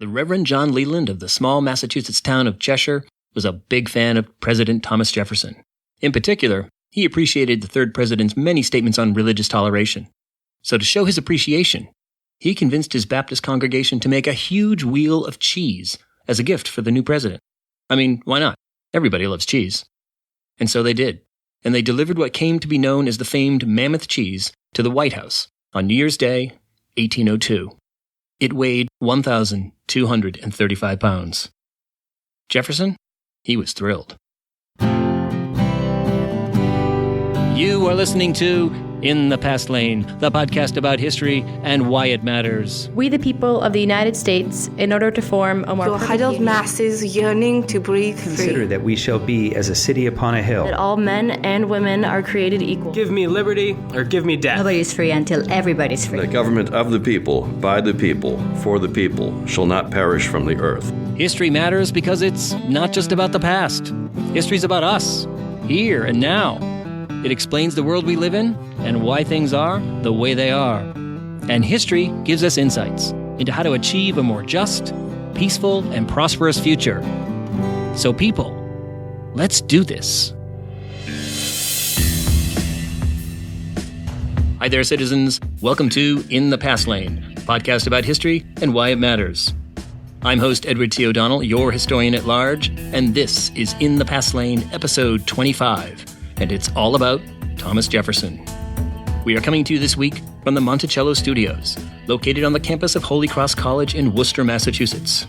The Reverend John Leland of the small Massachusetts town of Cheshire was a big fan of President Thomas Jefferson. In particular, he appreciated the third president's many statements on religious toleration. So to show his appreciation, he convinced his Baptist congregation to make a huge wheel of cheese as a gift for the new president. I mean, why not? Everybody loves cheese. And so they did. And they delivered what came to be known as the famed Mammoth Cheese to the White House on New Year's Day, 1802. It weighed 1,235 pounds. Jefferson? He was thrilled. You are listening to In the Past Lane, the podcast about history and why it matters. We, the people of the United States, in order to form a more huddled masses yearning to breathe free. Consider that we shall be as a city upon a hill. That all men and women are created equal. Give me liberty or give me death. Nobody is free until everybody's free. The government of the people, by the people, for the people, shall not perish from the earth. History matters because it's not just about the past. History's about us, here and now. It explains the world we live in and why things are the way they are. And history gives us insights into how to achieve a more just, peaceful, and prosperous future. So people, let's do this. Hi there, citizens. Welcome to In the Past Lane, a podcast about history and why it matters. I'm host Edward T. O'Donnell, your historian at large, and this is In the Past Lane, episode 25. And it's all about Thomas Jefferson. We are coming to you this week from the Monticello studios, located on the campus of Holy Cross College in Worcester, Massachusetts.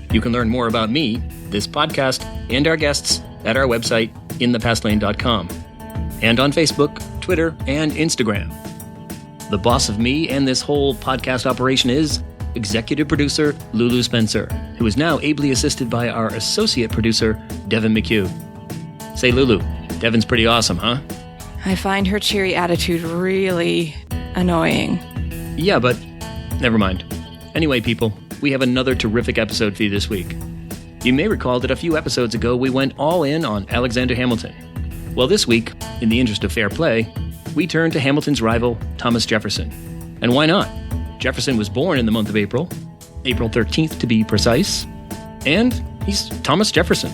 You can learn more about me, this podcast, and our guests at our website, inthepastlane.com, and on Facebook, Twitter, and Instagram. The boss of me and this whole podcast operation is executive producer Lulu Spencer, who is now ably assisted by our associate producer, Devin McHugh. Say, Lulu, Devin's pretty awesome, huh? I find her cheery attitude really annoying. Yeah, but never mind. Anyway, people, we have another terrific episode for you this week. You may recall that a few episodes ago we went all in on Alexander Hamilton. Well, this week, in the interest of fair play, we turn to Hamilton's rival, Thomas Jefferson. And why not? Jefferson was born in the month of April 13th to be precise, and he's Thomas Jefferson,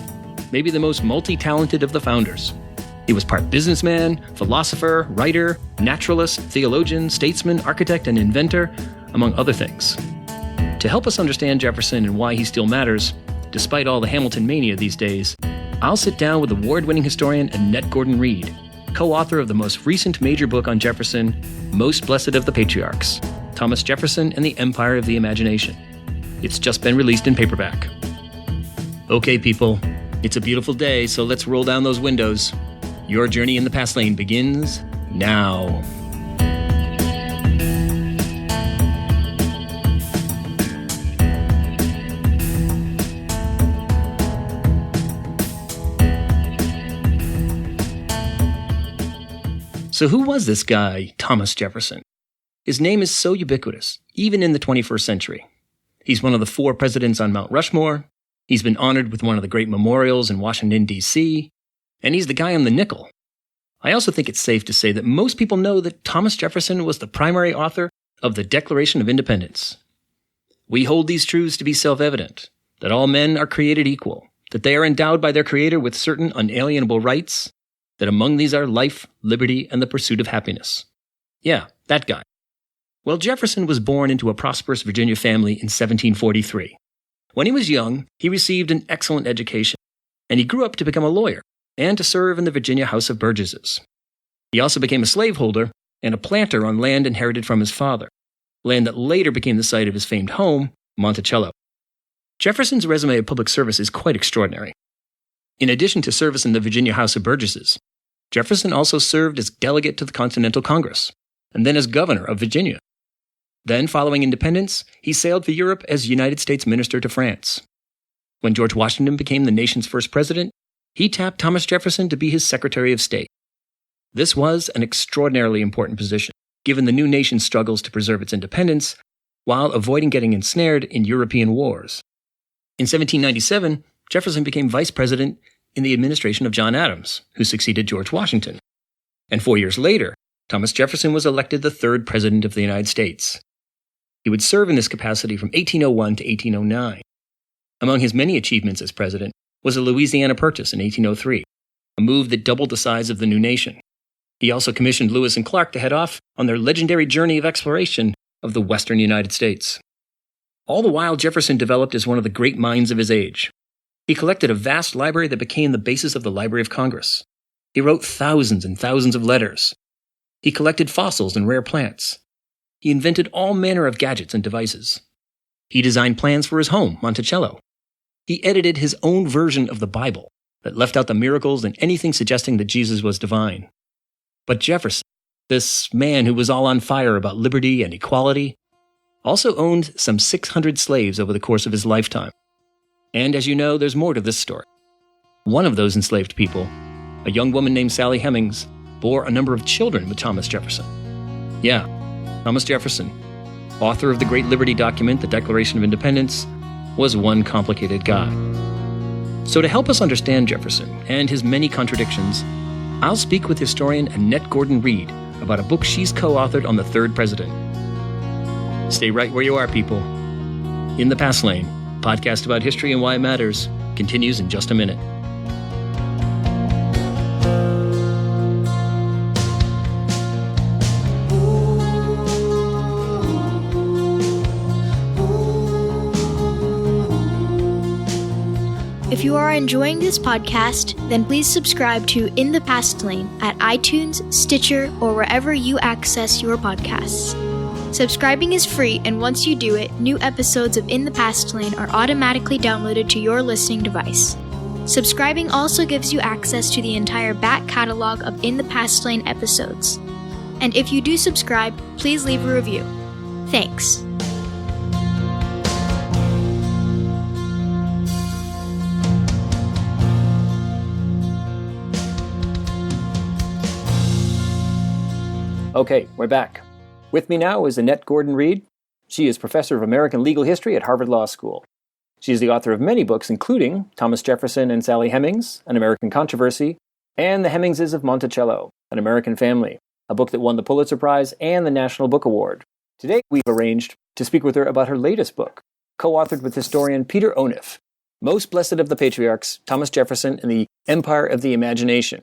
maybe the most multi-talented of the founders. He was part businessman, philosopher, writer, naturalist, theologian, statesman, architect, and inventor, among other things. To help us understand Jefferson and why he still matters, despite all the Hamilton mania these days, I'll sit down with award-winning historian Annette GordonReed, co-author of the most recent major book on Jefferson, Most Blessed of the Patriarchs, Thomas Jefferson and the Empire of the Imagination. It's just been released in paperback. Okay, people, it's a beautiful day, so let's roll down those windows. Your journey in the past lane begins now. So who was this guy, Thomas Jefferson? His name is so ubiquitous, even in the 21st century. He's one of the 4 presidents on Mount Rushmore. He's been honored with one of the great memorials in Washington, D.C., and he's the guy on the nickel. I also think it's safe to say that most people know that Thomas Jefferson was the primary author of the Declaration of Independence. We hold these truths to be self-evident, that all men are created equal, that they are endowed by their Creator with certain unalienable rights, that among these are life, liberty, and the pursuit of happiness. Yeah, that guy. Well, Jefferson was born into a prosperous Virginia family in 1743. When he was young, he received an excellent education, and he grew up to become a lawyer and to serve in the Virginia House of Burgesses. He also became a slaveholder and a planter on land inherited from his father, land that later became the site of his famed home, Monticello. Jefferson's resume of public service is quite extraordinary. In addition to service in the Virginia House of Burgesses, Jefferson also served as delegate to the Continental Congress, and then as governor of Virginia. Then, following independence, he sailed for Europe as United States Minister to France. When George Washington became the nation's first president, he tapped Thomas Jefferson to be his Secretary of State. This was an extraordinarily important position, given the new nation's struggles to preserve its independence, while avoiding getting ensnared in European wars. In 1797, Jefferson became vice president in the administration of John Adams, who succeeded George Washington. And 4 years later, Thomas Jefferson was elected the 3rd president of the United States. He would serve in this capacity from 1801 to 1809. Among his many achievements as president was a Louisiana Purchase in 1803, a move that doubled the size of the new nation. He also commissioned Lewis and Clark to head off on their legendary journey of exploration of the western United States. All the while, Jefferson developed as one of the great minds of his age. He collected a vast library that became the basis of the Library of Congress. He wrote thousands and thousands of letters. He collected fossils and rare plants. He invented all manner of gadgets and devices. He designed plans for his home, Monticello. He edited his own version of the Bible that left out the miracles and anything suggesting that Jesus was divine. But Jefferson, this man who was all on fire about liberty and equality, also owned some 600 slaves over the course of his lifetime. And as you know, there's more to this story. One of those enslaved people, a young woman named Sally Hemings, bore a number of children with Thomas Jefferson. Yeah, Thomas Jefferson, author of the great liberty document, the Declaration of Independence, was one complicated guy. So to help us understand Jefferson and his many contradictions, I'll speak with historian Annette GordonReed about a book she's co-authored on the third president. Stay right where you are, people. In the Past Lane, podcast about history and why it matters, continues in just a minute. If you are enjoying this podcast, then please subscribe to In the Past Lane at iTunes, Stitcher, or wherever you access your podcasts. Subscribing is free, and once you do it, new episodes of In the Past Lane are automatically downloaded to your listening device. Subscribing also gives you access to the entire back catalog of In the Past Lane episodes. And if you do subscribe, please leave a review. Thanks. Okay, we're back. With me now is Annette GordonReed. She is professor of American legal history at Harvard Law School. She is the author of many books, including Thomas Jefferson and Sally Hemings, An American Controversy, and The Hemingses of Monticello, An American Family, a book that won the Pulitzer Prize and the National Book Award. Today, we've arranged to speak with her about her latest book, co-authored with historian Peter Onuf, Most Blessed of the Patriarchs, Thomas Jefferson and the Empire of the Imagination.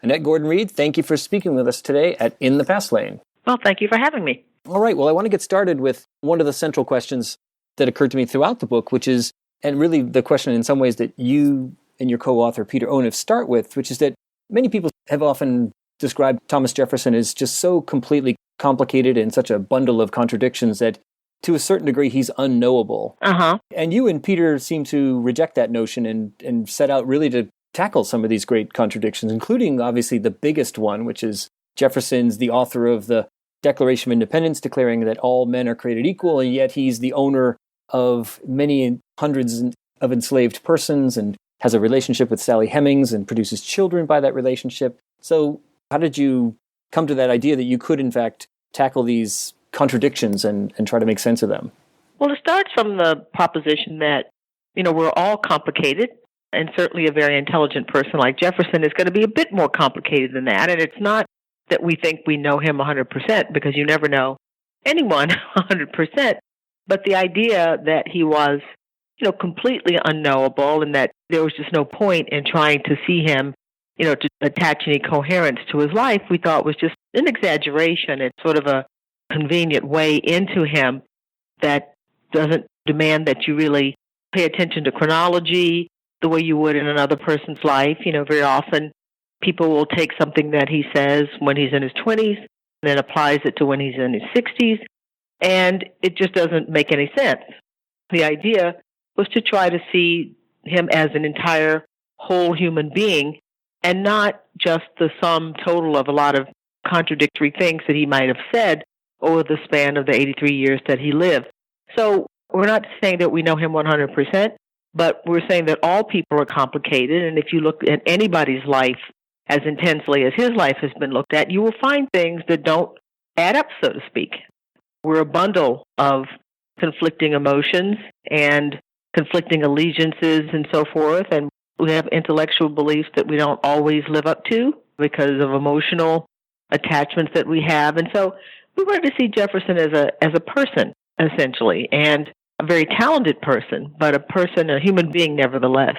Annette GordonReed, thank you for speaking with us today at In the Past Lane. Well, thank you for having me. All right, well, I want to get started with one of the central questions that occurred to me throughout the book, which is, and really the question in some ways that you and your co-author Peter Onuf start with, which is that many people have often described Thomas Jefferson as just so completely complicated and such a bundle of contradictions that to a certain degree he's unknowable. And you and Peter seem to reject that notion and set out really to tackle some of these great contradictions, including obviously the biggest one, which is Jefferson's the author of the Declaration of Independence, declaring that all men are created equal, and yet he's the owner of many hundreds of enslaved persons and has a relationship with Sally Hemings and produces children by that relationship. So how did you come to that idea that you could, in fact, tackle these contradictions and try to make sense of them? Well, it starts from the proposition that, we're all complicated, and certainly a very intelligent person like Jefferson is going to be a bit more complicated than that. And it's not that we think we know him 100%, because you never know anyone 100%. But the idea that he was, completely unknowable and that there was just no point in trying to see him, to attach any coherence to his life, we thought was just an exaggeration. It's sort of a convenient way into him that doesn't demand that you really pay attention to chronology the way you would in another person's life. Very often people will take something that he says when he's in his 20s and then applies it to when he's in his 60s, and it just doesn't make any sense. The idea was to try to see him as an entire whole human being and not just the sum total of a lot of contradictory things that he might have said over the span of the 83 years that he lived. So we're not saying that we know him 100%, but we're saying that all people are complicated, and if you look at anybody's life as intensely as his life has been looked at, you will find things that don't add up, so to speak. We're a bundle of conflicting emotions and conflicting allegiances and so forth, and we have intellectual beliefs that we don't always live up to because of emotional attachments that we have. And so we wanted to see Jefferson as a person, essentially, and a very talented person, but a human being nevertheless.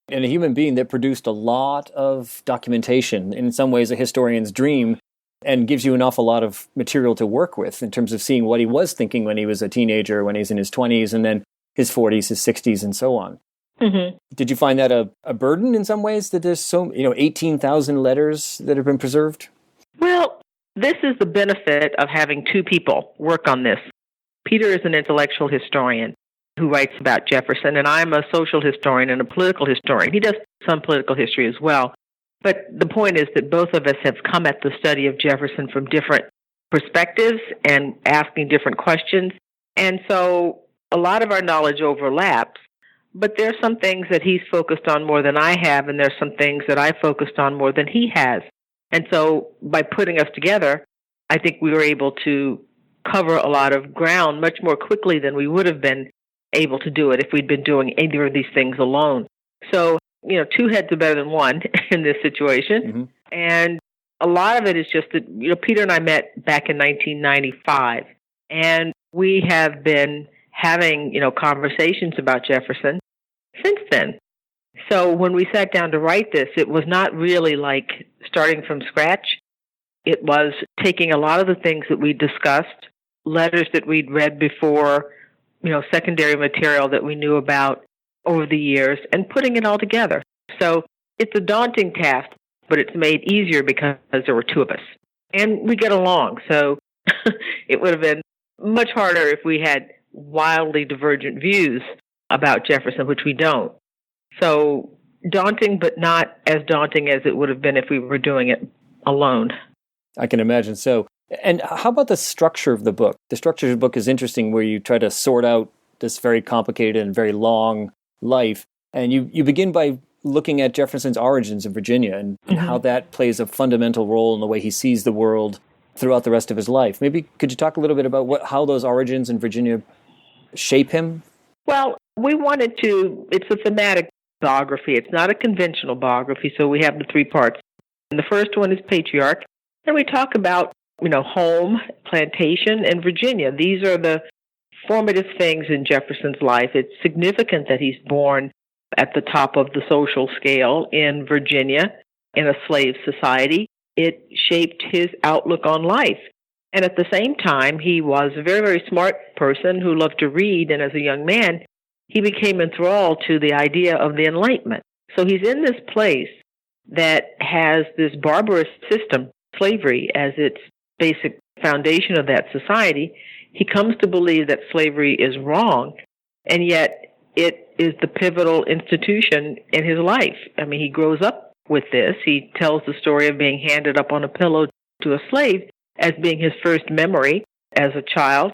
And a human being that produced a lot of documentation, in some ways a historian's dream, and gives you an awful lot of material to work with in terms of seeing what he was thinking when he was a teenager, when he's in his 20s, and then his 40s, his 60s, and so on. Mm-hmm. Did you find that a burden in some ways, that there's 18,000 letters that have been preserved? Well, this is the benefit of having two people work on this. Peter is an intellectual historian who writes about Jefferson, and I'm a social historian and a political historian. He does some political history as well. But the point is that both of us have come at the study of Jefferson from different perspectives and asking different questions. And so a lot of our knowledge overlaps, but there are some things that he's focused on more than I have, and there's some things that I focused on more than he has. And so by putting us together, I think we were able to cover a lot of ground much more quickly than we would have been able to do it if we'd been doing either of these things alone. So, two heads are better than one in this situation. Mm-hmm. And a lot of it is just that, Peter and I met back in 1995, and we have been having, conversations about Jefferson since then. So when we sat down to write this, it was not really like starting from scratch. It was taking a lot of the things that we discussed, letters that we'd read before, secondary material that we knew about over the years, and putting it all together. So it's a daunting task, but it's made easier because there were two of us. And we get along, so it would have been much harder if we had wildly divergent views about Jefferson, which we don't. So daunting, but not as daunting as it would have been if we were doing it alone. I can imagine so. And how about the structure of the book? The structure of the book is interesting, where you try to sort out this very complicated and very long life. And you begin by looking at Jefferson's origins in Virginia and how that plays a fundamental role in the way he sees the world throughout the rest of his life. Maybe could you talk a little bit about how those origins in Virginia shape him? Well, we wanted to, it's a thematic biography. It's not a conventional biography, so we have the three parts. And the first one is patriarch, and we talk about, home, plantation, and Virginia. These are the formative things in Jefferson's life. It's significant that he's born at the top of the social scale in Virginia in a slave society. It shaped his outlook on life. And at the same time, he was a very, very smart person who loved to read, and as a young man, he became enthralled to the idea of the Enlightenment. So he's in this place that has this barbarous system, slavery, as its basic foundation of that society. He comes to believe that slavery is wrong, and yet it is the pivotal institution in his life. I mean, he grows up with this. He tells the story of being handed up on a pillow to a slave as being his first memory as a child.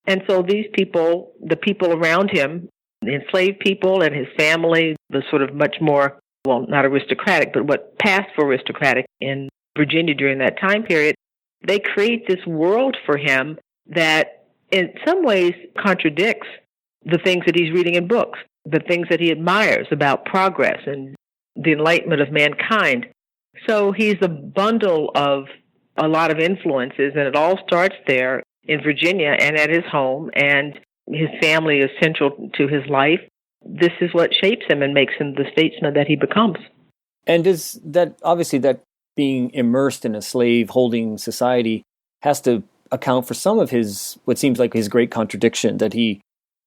And so these people, the people around him, the enslaved people and his family, the sort of much more, well, not aristocratic, but what passed for aristocratic in Virginia during that time period, they create this world for him that in some ways contradicts the things that he's reading in books, the things that he admires about progress and the enlightenment of mankind. So he's a bundle of a lot of influences, and it all starts there in Virginia and at his home, and his family is central to his life. This is what shapes him and makes him the statesman that he becomes. And is that, obviously, that being immersed in a slave-holding society has to account for some of his, what seems like his great contradiction, that he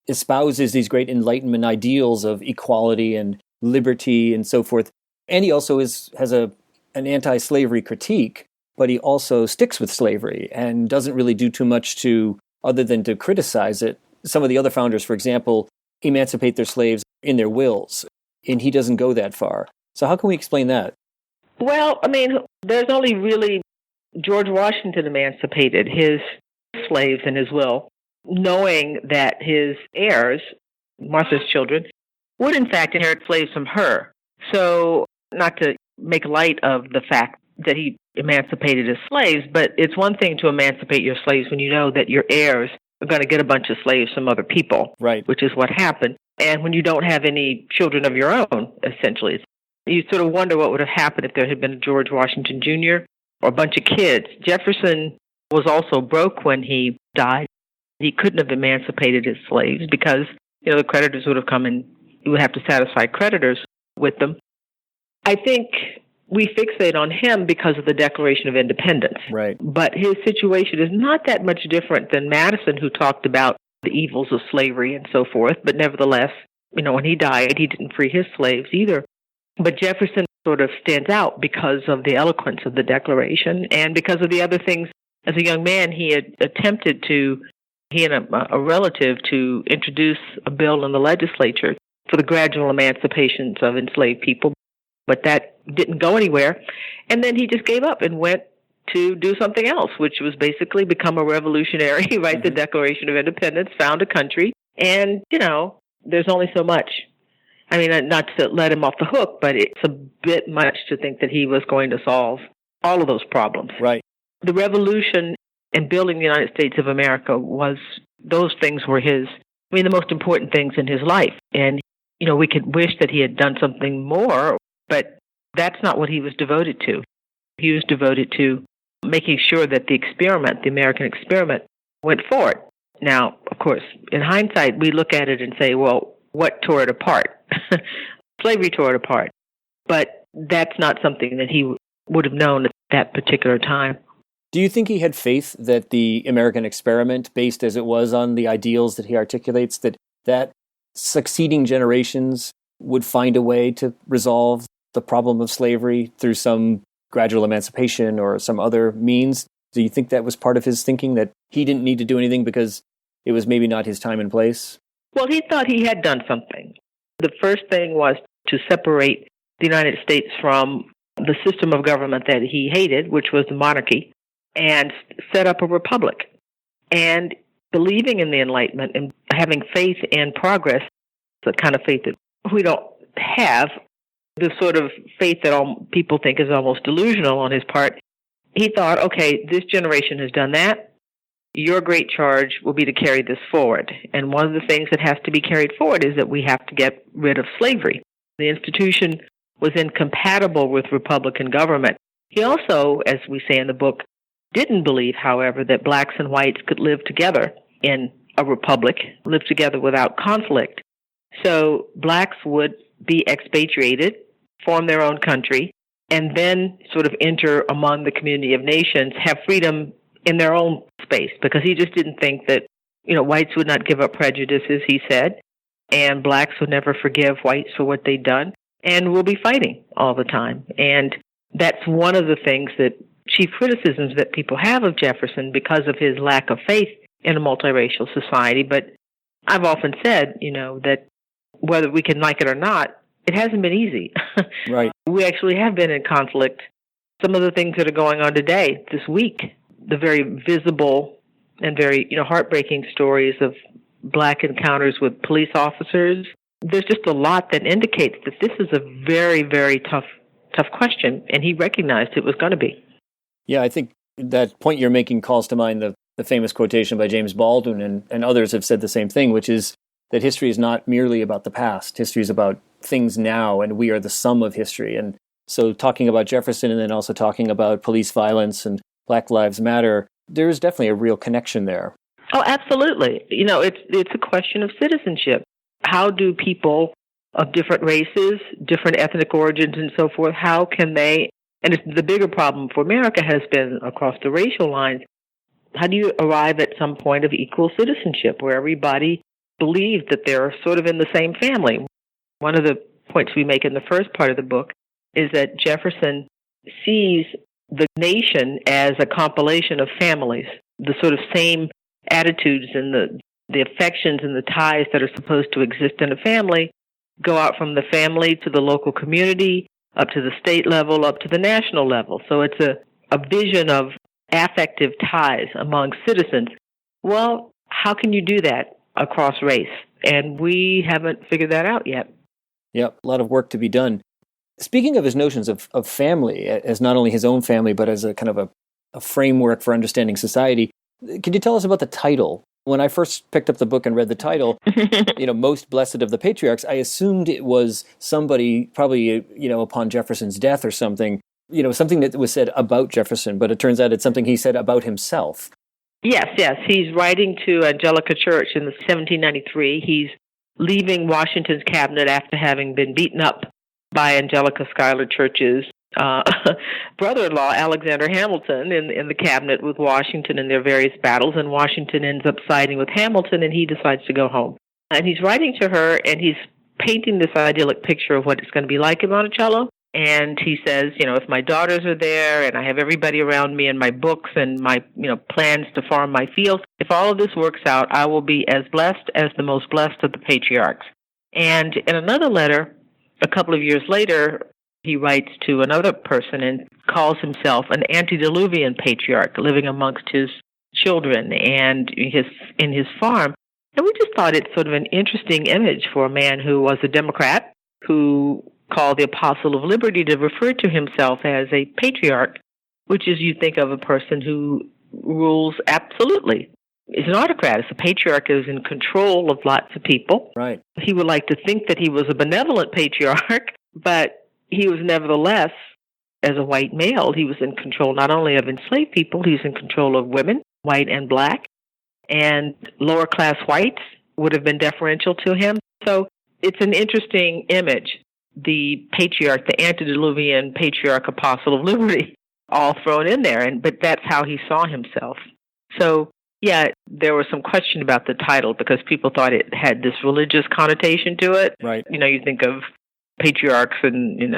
espouses these great Enlightenment ideals of equality and liberty and so forth. And he also has an anti-slavery critique, but he also sticks with slavery and doesn't really do too much other than to criticize it. Some of the other founders, for example, emancipate their slaves in their wills, and he doesn't go that far. So how can we explain that? Well, I mean, there's only really George Washington emancipated his slaves in his will, knowing that his heirs, Martha's children, would in fact inherit slaves from her. So not to make light of the fact that he emancipated his slaves, but it's one thing to emancipate your slaves when you know that your heirs are going to get a bunch of slaves from other people, right? Which is what happened. And when you don't have any children of your own, essentially, you sort of wonder what would have happened if there had been a George Washington Jr. or a bunch of kids. Jefferson was also broke when he died. He couldn't have emancipated his slaves because, the creditors would have come and he would have to satisfy creditors with them. I think we fixate on him because of the Declaration of Independence. Right. But his situation is not that much different than Madison, who talked about the evils of slavery and so forth. But nevertheless, when he died, he didn't free his slaves either. But Jefferson sort of stands out because of the eloquence of the Declaration and because of the other things. As a young man, he had attempted he and a relative, to introduce a bill in the legislature for the gradual emancipations of enslaved people. But that didn't go anywhere. And then he just gave up and went to do something else, which was basically become a revolutionary, write the Declaration of Independence, found a country. And, there's only so much. I mean, not to let him off the hook, but it's a bit much to think that he was going to solve all of those problems. Right. The revolution and building the United States of America those things were the most important things in his life. And, we could wish that he had done something more, but that's not what he was devoted to. He was devoted to making sure that the American experiment, went forward. Now, of course, in hindsight, we look at it and say, well, what tore it apart? Slavery tore it apart. But that's not something that he would have known at that particular time. Do you think he had faith that the American experiment, based as it was on the ideals that he articulates, that succeeding generations would find a way to resolve the problem of slavery through some gradual emancipation or some other means? Do you think that was part of his thinking, that he didn't need to do anything because it was maybe not his time and place? Well, he thought he had done something. The first thing was to separate the United States from the system of government that he hated, which was the monarchy, and set up a republic. And believing in the Enlightenment and having faith in progress, the kind of faith that we don't have, the sort of faith that all people think is almost delusional on his part, he thought, okay, this generation has done that. Your great charge will be to carry this forward. And one of the things that has to be carried forward is that we have to get rid of slavery. The institution was incompatible with Republican government. He also, as we say in the book, didn't believe, however, that blacks and whites could live together in a republic, live together without conflict. So blacks would be expatriated, form their own country, and then sort of enter among the community of nations, have freedom in their own space, because he just didn't think that, whites would not give up prejudices, he said, and blacks would never forgive whites for what they'd done, and we'll be fighting all the time. And that's one of the things that chief criticisms that people have of Jefferson because of his lack of faith in a multiracial society. But I've often said, that whether we can like it or not, it hasn't been easy. Right. We actually have been in conflict. Some of the things that are going on today, this week, the very visible and very, heartbreaking stories of black encounters with police officers. There's just a lot that indicates that this is a very, very tough question, and he recognized it was going to be. Yeah, I think that point you're making calls to mind the famous quotation by James Baldwin, and others have said the same thing, which is that history is not merely about the past. History is about things now, and we are the sum of history. And so talking about Jefferson and then also talking about police violence and Black Lives Matter, there is definitely a real connection there. Oh, absolutely. It's a question of citizenship. How do people of different races, different ethnic origins and so forth, how can they, and it's the bigger problem for America has been across the racial lines, how do you arrive at some point of equal citizenship where everybody believes that they're sort of in the same family? One of the points we make in the first part of the book is that Jefferson sees the nation as a compilation of families, the sort of same attitudes and the affections and the ties that are supposed to exist in a family go out from the family to the local community, up to the state level, up to the national level. So it's a vision of affective ties among citizens. Well, how can you do that across race? And we haven't figured that out yet. Yep, a lot of work to be done. Speaking of his notions of family, as not only his own family, but as a kind of a framework for understanding society, could you tell us about the title? When I first picked up the book and read the title, Most Blessed of the Patriarchs, I assumed it was somebody probably, upon Jefferson's death or something, something that was said about Jefferson, but it turns out it's something he said about himself. Yes, yes. He's writing to Angelica Church in 1793. He's leaving Washington's cabinet after having been beaten up by Angelica Schuyler Church's brother-in-law, Alexander Hamilton, in the cabinet with Washington in their various battles. And Washington ends up siding with Hamilton, and he decides to go home. And he's writing to her, and he's painting this idyllic picture of what it's going to be like in Monticello. And he says, if my daughters are there and I have everybody around me and my books and my, plans to farm my fields, if all of this works out, I will be as blessed as the most blessed of the patriarchs. And in another letter, a couple of years later, he writes to another person and calls himself an antediluvian patriarch living amongst his children and in his farm. And we just thought it's sort of an interesting image for a man who was a Democrat, who called the Apostle of Liberty, to refer to himself as a patriarch, which is, you think of a person who rules absolutely. Is an autocrat. As a patriarch is in control of lots of people. Right. He would like to think that he was a benevolent patriarch, but he was nevertheless, as a white male, he was in control not only of enslaved people, he was in control of women, white and black, and lower class whites would have been deferential to him. So it's an interesting image. The patriarch, the antediluvian patriarch, apostle of liberty, all thrown in there. But that's how he saw himself. So, yeah, there was some question about the title because people thought it had this religious connotation to it. Right. You think of patriarchs in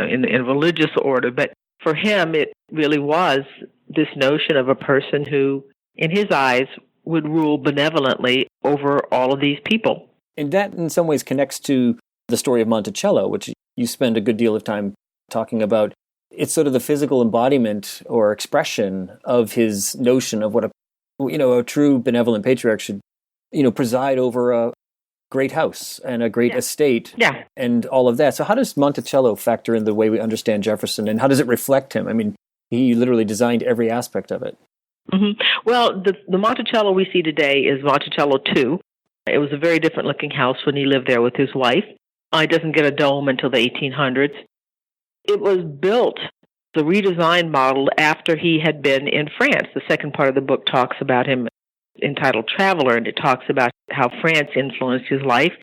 religious order. But for him, it really was this notion of a person who, in his eyes, would rule benevolently over all of these people. And that in some ways connects to the story of Monticello, which you spend a good deal of time talking about. It's sort of the physical embodiment or expression of his notion of what a true benevolent patriarch should, preside over a great house and a great estate and all of that. So how does Monticello factor in the way we understand Jefferson, and how does it reflect him? I mean, he literally designed every aspect of it. Mm-hmm. Well, the Monticello we see today is Monticello II. It was a very different looking house when he lived there with his wife. It doesn't get a dome until the 1800s. It was built, the redesigned model, after he had been in France. The second part of the book talks about him, entitled Traveler, and it talks about how France influenced his life.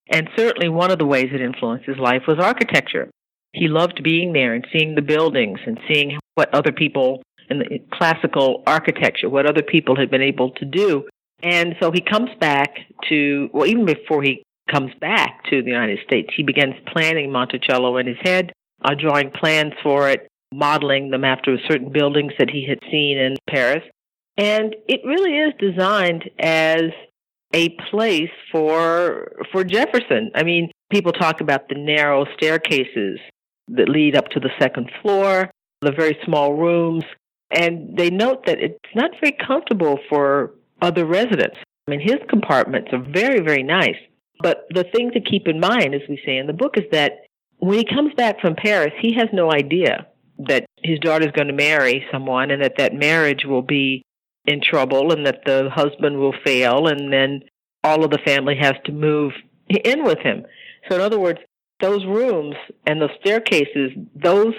And certainly one of the ways it influenced his life was architecture. He loved being there and seeing the buildings and seeing what other people in the classical architecture, what other people had been able to do. And so he comes back to, even before he comes back to the United States, he begins planning Monticello in his head, drawing plans for it, modeling them after certain buildings that he had seen in Paris. And it really is designed as a place for Jefferson. I mean, people talk about the narrow staircases that lead up to the second floor, the very small rooms, and they note that it's not very comfortable for other residents. I mean, his compartments are very, very nice. But the thing to keep in mind, as we say in the book, is that when he comes back from Paris, he has no idea that his daughter's going to marry someone and that marriage will be in trouble and that the husband will fail and then all of the family has to move in with him. So in other words, those rooms and those staircases, those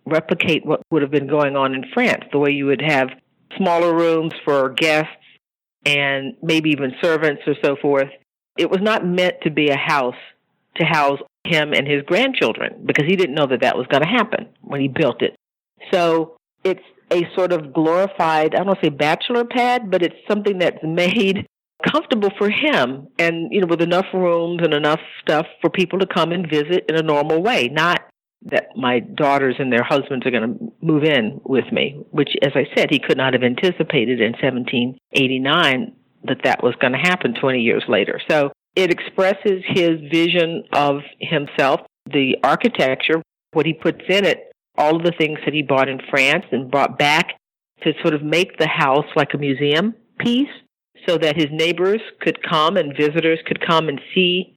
replicate what would have been going on in France, the way you would have smaller rooms for guests and maybe even servants or so forth. It was not meant to be a house to house him and his grandchildren because he didn't know that was going to happen when he built it. So it's a sort of glorified, I don't want to say bachelor pad, but it's something that's made comfortable for him and, with enough rooms and enough stuff for people to come and visit in a normal way, not that my daughters and their husbands are going to move in with me, which, as I said, he could not have anticipated in 1789 that was going to happen 20 years later. So it expresses his vision of himself, the architecture, what he puts in it, all of the things that he bought in France and brought back to sort of make the house like a museum piece so that his neighbors could come and visitors could come and see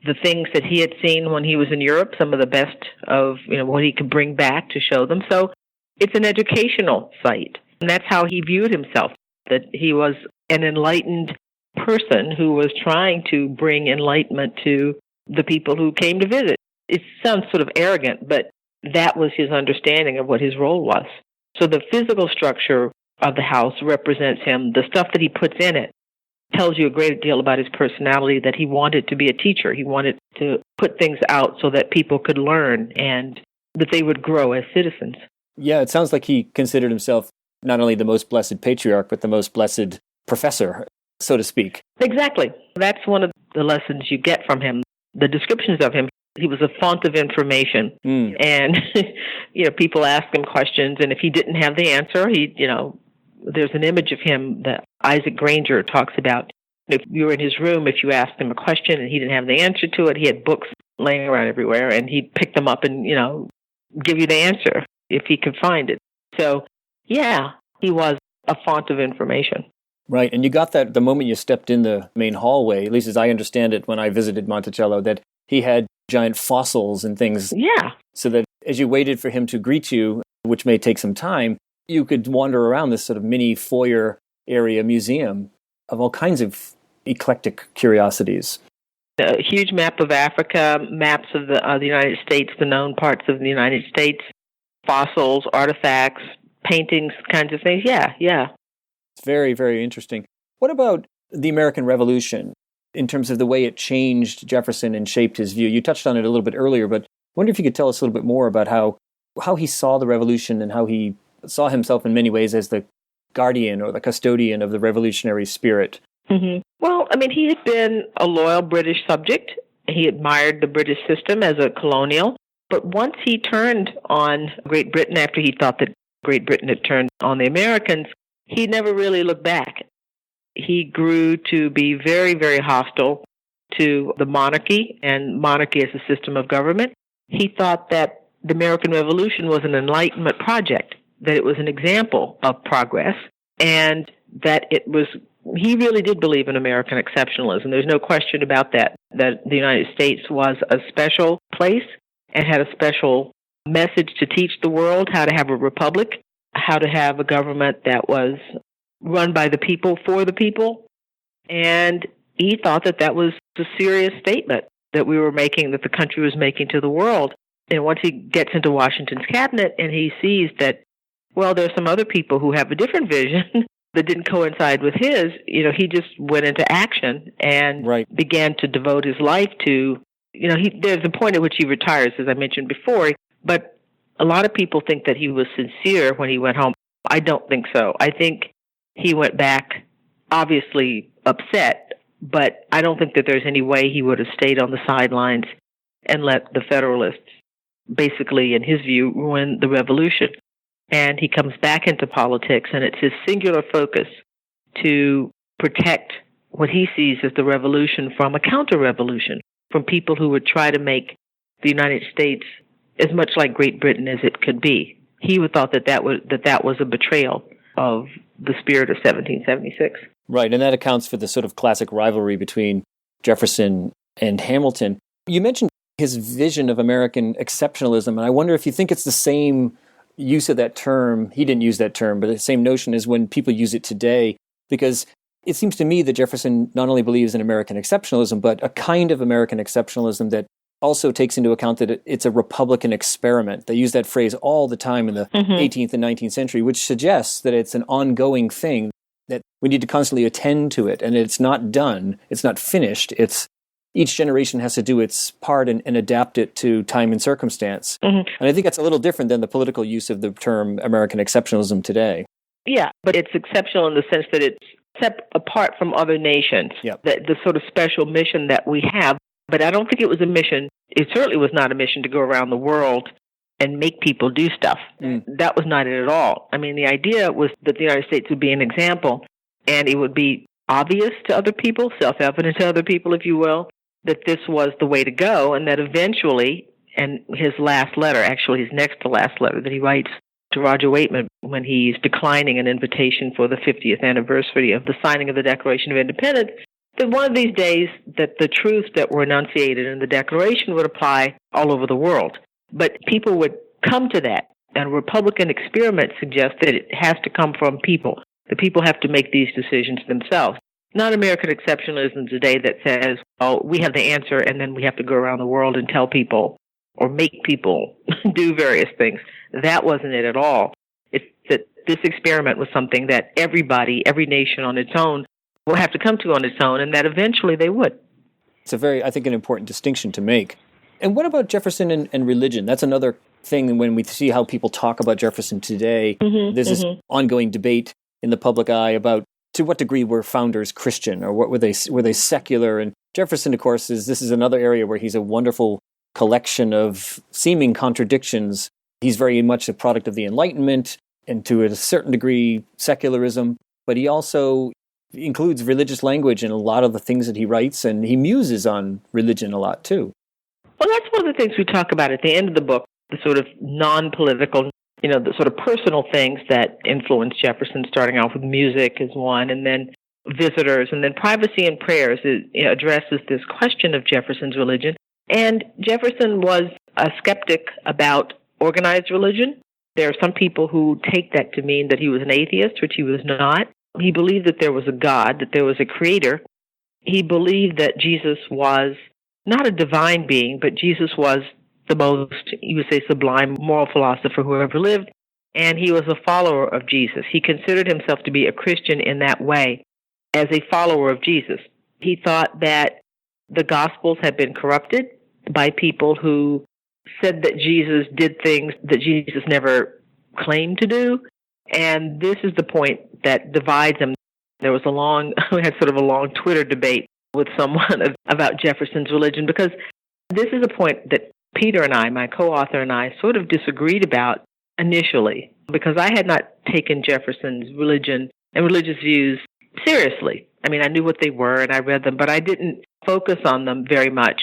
the things that he had seen when he was in Europe, some of the best of what he could bring back to show them. So it's an educational site. And that's how he viewed himself, that he was an enlightened person who was trying to bring enlightenment to the people who came to visit. It sounds sort of arrogant, but that was his understanding of what his role was. So the physical structure of the House represents him. The stuff that he puts in it tells you a great deal about his personality, that he wanted to be a teacher. He wanted to put things out so that people could learn and that they would grow as citizens. Yeah, it sounds like he considered himself not only the most blessed patriarch, but the most blessed professor, so to speak. Exactly. That's one of the lessons you get from him. The descriptions of him, he was a font of information. And, people ask him questions, and if he didn't have the answer, there's an image of him that Isaac Granger talks about. If you were in his room, if you asked him a question and he didn't have the answer to it, he had books laying around everywhere, and he'd pick them up and, give you the answer if he could find it. So, yeah, he was a font of information. Right, and you got that the moment you stepped in the main hallway, at least as I understand it when I visited Monticello, that he had giant fossils and things. Yeah. So that as you waited for him to greet you, which may take some time, you could wander around this sort of mini foyer area museum of all kinds of eclectic curiosities. A huge map of Africa, maps of the United States, the known parts of the United States, fossils, artifacts, paintings, kinds of things. Yeah. It's very, very interesting. What about the American Revolution in terms of the way it changed Jefferson and shaped his view? You touched on it a little bit earlier, but I wonder if you could tell us a little bit more about how he saw the revolution and how he saw himself in many ways as the guardian or the custodian of the revolutionary spirit. Mm-hmm. Well, he had been a loyal British subject. He admired the British system as a colonial. But once he turned on Great Britain, after he thought that Great Britain had turned on the Americans, he never really looked back. He grew to be very, very hostile to the monarchy and monarchy as a system of government. He thought that the American Revolution was an Enlightenment project, that it was an example of progress, and that he really did believe in American exceptionalism. There's no question about that the United States was a special place and had a special message to teach the world how to have a republic, how to have a government that was run by the people for the people. And he thought that was a serious statement that we were making, that the country was making to the world. And once he gets into Washington's cabinet and he sees that, well, there's some other people who have a different vision that didn't coincide with his, he just went into action and began to devote his life to, there's a point at which he retires, as I mentioned before, but a lot of people think that he was sincere when he went home. I don't think so. I think he went back obviously upset, but I don't think that there's any way he would have stayed on the sidelines and let the Federalists basically, in his view, ruin the revolution. And he comes back into politics, and it's his singular focus to protect what he sees as the revolution from a counter-revolution, from people who would try to make the United States as much like Great Britain as it could be. He would thought that was a betrayal of the spirit of 1776. Right, and that accounts for the sort of classic rivalry between Jefferson and Hamilton. You mentioned his vision of American exceptionalism, and I wonder if you think it's the same use of that term. He didn't use that term, but the same notion as when people use it today, because it seems to me that Jefferson not only believes in American exceptionalism, but a kind of American exceptionalism that also takes into account that it's a Republican experiment. They use that phrase all the time in the 18th and 19th century, which suggests that it's an ongoing thing, that we need to constantly attend to it, and it's not done, it's not finished, each generation has to do its part and adapt it to time and circumstance. And I think that's a little different than the political use of the term American exceptionalism today. Yeah, but it's exceptional in the sense that it's apart from other nations, the sort of special mission that we have. But I don't think it was a mission. It certainly was not a mission to go around the world and make people do stuff. That was not it at all. The idea was that the United States would be an example, and it would be obvious to other people, self-evident to other people, if you will, that this was the way to go, and that eventually, and his last letter, actually his next to last letter that he writes to Roger Waitman when he's declining an invitation for the 50th anniversary of the signing of the Declaration of Independence, that one of these days that the truths that were enunciated in the Declaration would apply all over the world. But people would come to that, and Republican experiments suggest that it has to come from people. The people have to make these decisions themselves. Not American exceptionalism today that says, oh, we have the answer, and then we have to go around the world and tell people or make people do various things. That wasn't it at all. It's that this experiment was something that everybody, every nation on its own, will have to come to on its own, and that eventually they would. It's I think, an important distinction to make. And what about Jefferson and religion? That's another thing when we see how people talk about Jefferson today. There's this ongoing debate in the public eye about to what degree were founders Christian, or what were they secular? And Jefferson, of course, this is another area where he's a wonderful collection of seeming contradictions. He's very much a product of the Enlightenment and to a certain degree secularism, but he also includes religious language in a lot of the things that he writes, and he muses on religion a lot too. Well, that's one of the things we talk about at the end of the book, the sort of non-political, the sort of personal things that influenced Jefferson, starting off with music as one, and then visitors, and then privacy and prayers. It addresses this question of Jefferson's religion. And Jefferson was a skeptic about organized religion. There are some people who take that to mean that he was an atheist, which he was not. He believed that there was a God, that there was a creator. He believed that Jesus was not a divine being, but Jesus was the most, you would say, sublime moral philosopher who ever lived, and he was a follower of Jesus. He considered himself to be a Christian in that way, as a follower of Jesus. He thought that the Gospels had been corrupted by people who said that Jesus did things that Jesus never claimed to do, and this is the point that divides them. There was we had sort of a long Twitter debate with someone about Jefferson's religion, because this is a point that Peter and I, my co-author and I, sort of disagreed about initially, because I had not taken Jefferson's religion and religious views seriously. I mean, I knew what they were and I read them, but I didn't focus on them very much.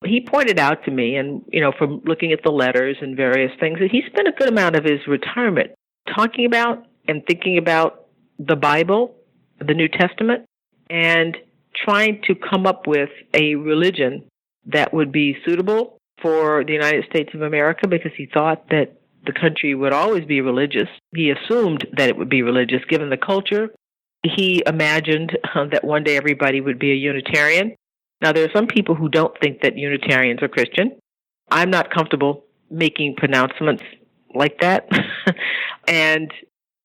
He pointed out to me, and, from looking at the letters and various things, that he spent a good amount of his retirement talking about and thinking about the Bible, the New Testament, and trying to come up with a religion that would be suitable for the United States of America, because he thought that the country would always be religious. He assumed that it would be religious given the culture. He imagined that one day everybody would be a Unitarian. Now, there are some people who don't think that Unitarians are Christian. I'm not comfortable making pronouncements like that. And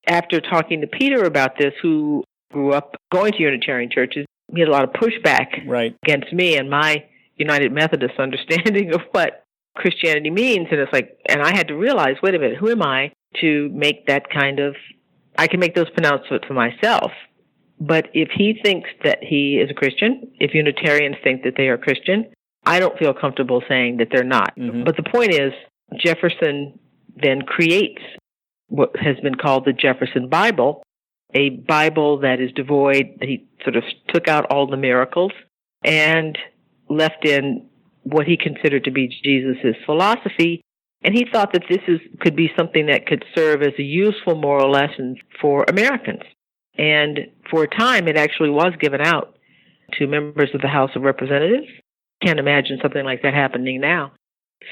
after talking to Peter about this, who grew up going to Unitarian churches, he had a lot of pushback against me and my United Methodist understanding of what Christianity means. And and I had to realize, wait a minute, who am I to make that I can make those pronouncements for myself. But if he thinks that he is a Christian, if Unitarians think that they are Christian, I don't feel comfortable saying that they're not. But the point is, Jefferson then creates what has been called the Jefferson Bible, a Bible that is devoid. He sort of took out all the miracles and left in what he considered to be Jesus' philosophy. And he thought that this could be something that could serve as a useful moral lesson for Americans. And for a time, it actually was given out to members of the House of Representatives. Can't imagine something like that happening now.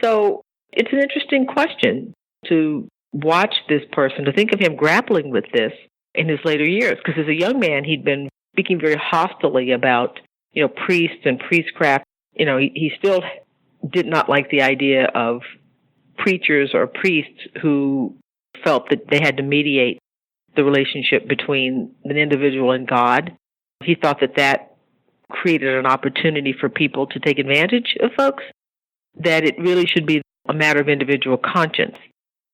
So it's an interesting question to watch this person, to think of him grappling with this in his later years. Because as a young man, he'd been speaking very hostilely about, priests and priestcraft. He still did not like the idea of preachers or priests who felt that they had to mediate the relationship between an individual and God. He thought that created an opportunity for people to take advantage of folks, that it really should be a matter of individual conscience.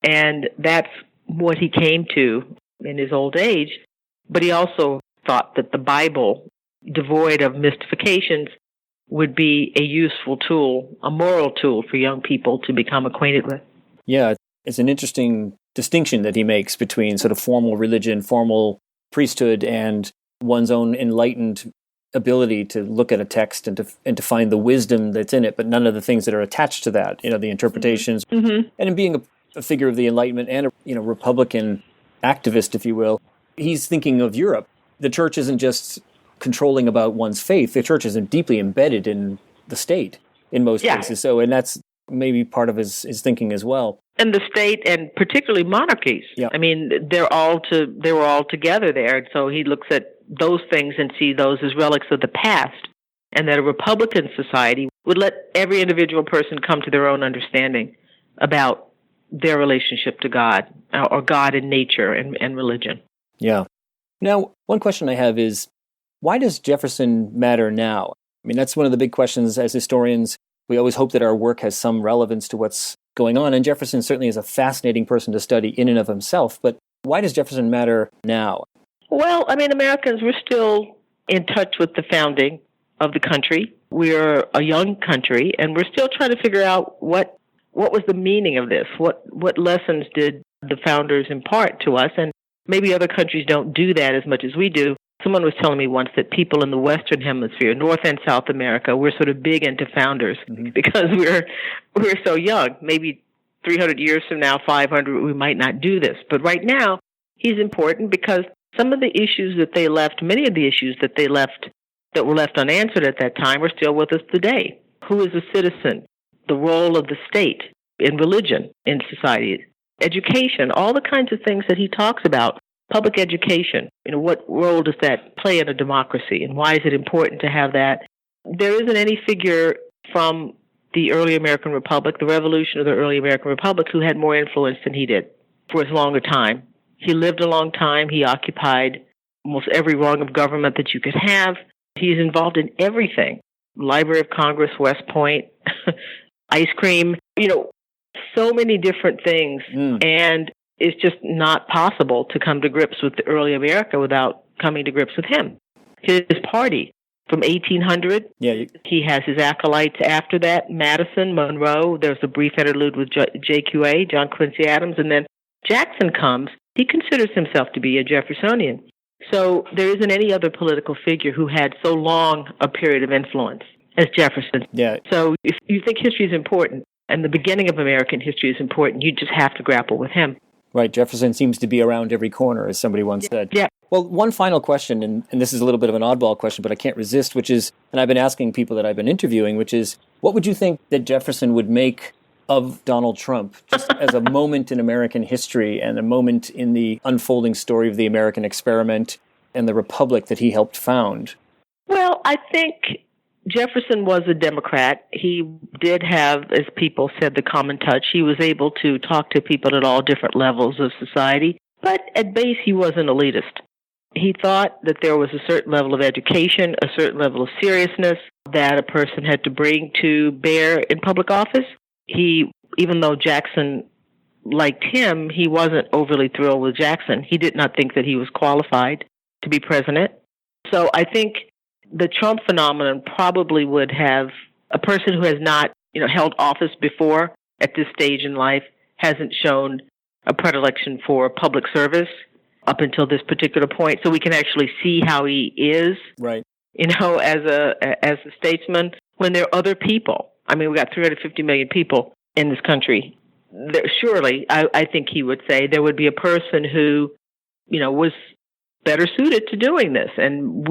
And that's what he came to in his old age. But he also thought that the Bible, devoid of mystifications, would be a useful tool, a moral tool for young people to become acquainted with. Yeah, it's an interesting distinction that he makes between sort of formal religion, formal priesthood, and one's own enlightened ability to look at a text and to find the wisdom that's in it, but none of the things that are attached to that, the interpretations. And in being a figure of the Enlightenment and a Republican activist, if you will, he's thinking of Europe. The church isn't just controlling about one's faith. The church is deeply embedded in the state in most cases. So, and that's maybe part of his thinking as well. And the state, and particularly monarchies. Yeah. I mean, they were all together there. And so he looks at those things and see those as relics of the past, and that a Republican society would let every individual person come to their own understanding about their relationship to God, or God and nature and religion. Yeah. Now, one question I have is, why does Jefferson matter now? I mean, that's one of the big questions as historians. We always hope that our work has some relevance to what's going on, and Jefferson certainly is a fascinating person to study in and of himself, but why does Jefferson matter now? Well, I mean, Americans, we're still in touch with the founding of the country. We're a young country, and we're still trying to figure out what was the meaning of this? What lessons did the founders impart to us? And maybe other countries don't do that as much as we do. Someone was telling me once that people in the Western Hemisphere, North and South America, we're sort of big into founders because we're so young. Maybe 300 years from now, 500, we might not do this. But right now, he's important because some of the issues that they left, many of the issues that they left, that were left unanswered at that time, are still with us today. Who is a citizen? The role of the state in religion, in society, education, all the kinds of things that he talks about. Public education, what role does that play in a democracy, and why is it important to have that? There isn't any figure from the early American Republic, the revolution of the early American Republic, who had more influence than he did for as long a time. He lived a long time. He occupied almost every rung of government that you could have. He's involved in everything. Library of Congress, West Point, ice cream, so many different things. And it's just not possible to come to grips with the early America without coming to grips with him. His party from 1800, he has his acolytes after that, Madison, Monroe, there's a brief interlude with JQA, John Quincy Adams, and then Jackson comes. He considers himself to be a Jeffersonian. So there isn't any other political figure who had so long a period of influence as Jefferson. So if you think history is important, and the beginning of American history is important, you just have to grapple with him. Right, Jefferson seems to be around every corner, as somebody once said. Yeah. Well, one final question, and this is a little bit of an oddball question, but I can't resist, which is, and I've been asking people that I've been interviewing, which is, what would you think that Jefferson would make of Donald Trump, just as a moment in American history and a moment in the unfolding story of the American experiment and the republic that he helped found? Well, I think Jefferson was a Democrat. He did have, as people said, the common touch. He was able to talk to people at all different levels of society. But at base, he was an elitist. He thought that there was a certain level of education, a certain level of seriousness that a person had to bring to bear in public office. Even though Jackson liked him, he wasn't overly thrilled with Jackson. He did not think that he was qualified to be president. So I think the Trump phenomenon probably would have a person who has not, held office before at this stage in life, hasn't shown a predilection for public service up until this particular point. So we can actually see how he is, right? As a statesman. When there are other people, I mean, we got 350 million people in this country. Surely, I think he would say there would be a person who, was better suited to doing this, and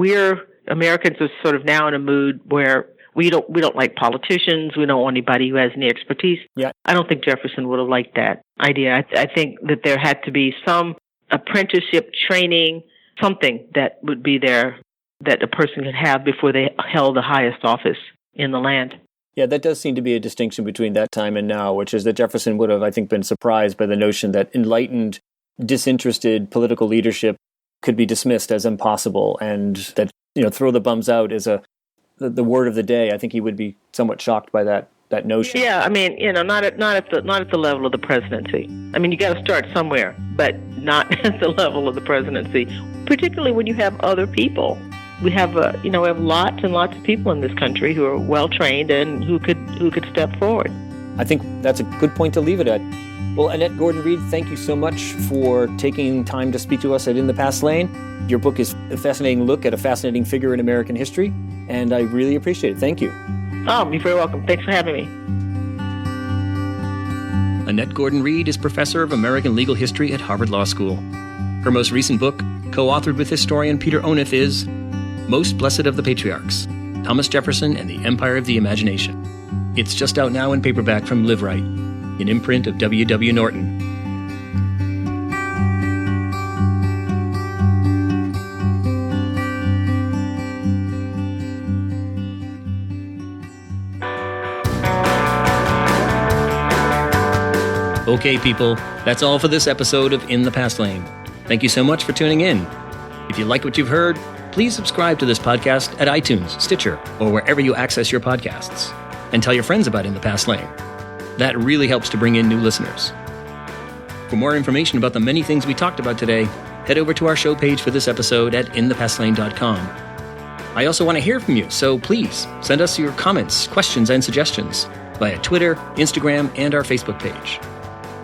Americans are sort of now in a mood where we don't like politicians. We don't want anybody who has any expertise. Yeah. I don't think Jefferson would have liked that idea. I think that there had to be some apprenticeship training, something that would be there that a person could have before they held the highest office in the land. Yeah, that does seem to be a distinction between that time and now, which is that Jefferson would have, I think, been surprised by the notion that enlightened, disinterested political leadership could be dismissed as impossible, and that throw the bums out is the word of the day. I think he would be somewhat shocked by that notion. Yeah, I mean, not at the level of the presidency. I mean, you got to start somewhere, but not at the level of the presidency. Particularly when you have other people. We have we have lots and lots of people in this country who are well trained and who could step forward. I think that's a good point to leave it at. Well, Annette GordonReed, thank you so much for taking time to speak to us at In the Past Lane. Your book is a fascinating look at a fascinating figure in American history, and I really appreciate it. Thank you. Oh, you're very welcome. Thanks for having me. Annette GordonReed is professor of American legal history at Harvard Law School. Her most recent book, co-authored with historian Peter Onuf, is Most Blessed of the Patriarchs, Thomas Jefferson and the Empire of the Imagination. It's just out now in paperback from Liveright, an imprint of W.W. Norton. Okay, people, that's all for this episode of In the Past Lane. Thank you so much for tuning in. If you like what you've heard, please subscribe to this podcast at iTunes, Stitcher, or wherever you access your podcasts. And tell your friends about In the Past Lane. That really helps to bring in new listeners. For more information about the many things we talked about today, head over to our show page for this episode at inthepastlane.com. I also want to hear from you, so please send us your comments, questions, and suggestions via Twitter, Instagram, and our Facebook page.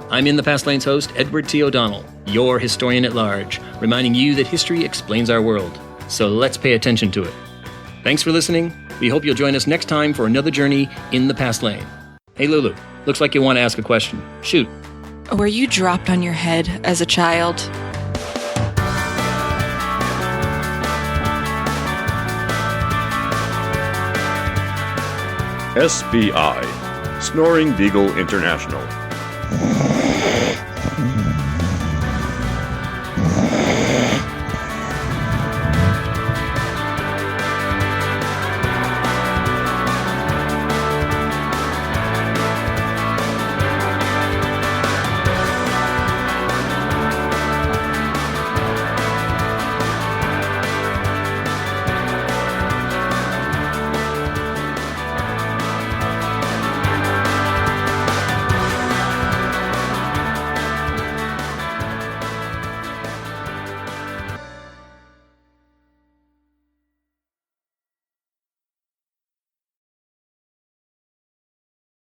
I'm In the Past Lane's host, Edward T. O'Donnell, your historian at large, reminding you that history explains our world. So let's pay attention to it. Thanks for listening. We hope you'll join us next time for another journey in the Past Lane. Hey, Lulu, looks like you want to ask a question. Shoot. Were you dropped on your head as a child? SBI, Snoring Beagle International.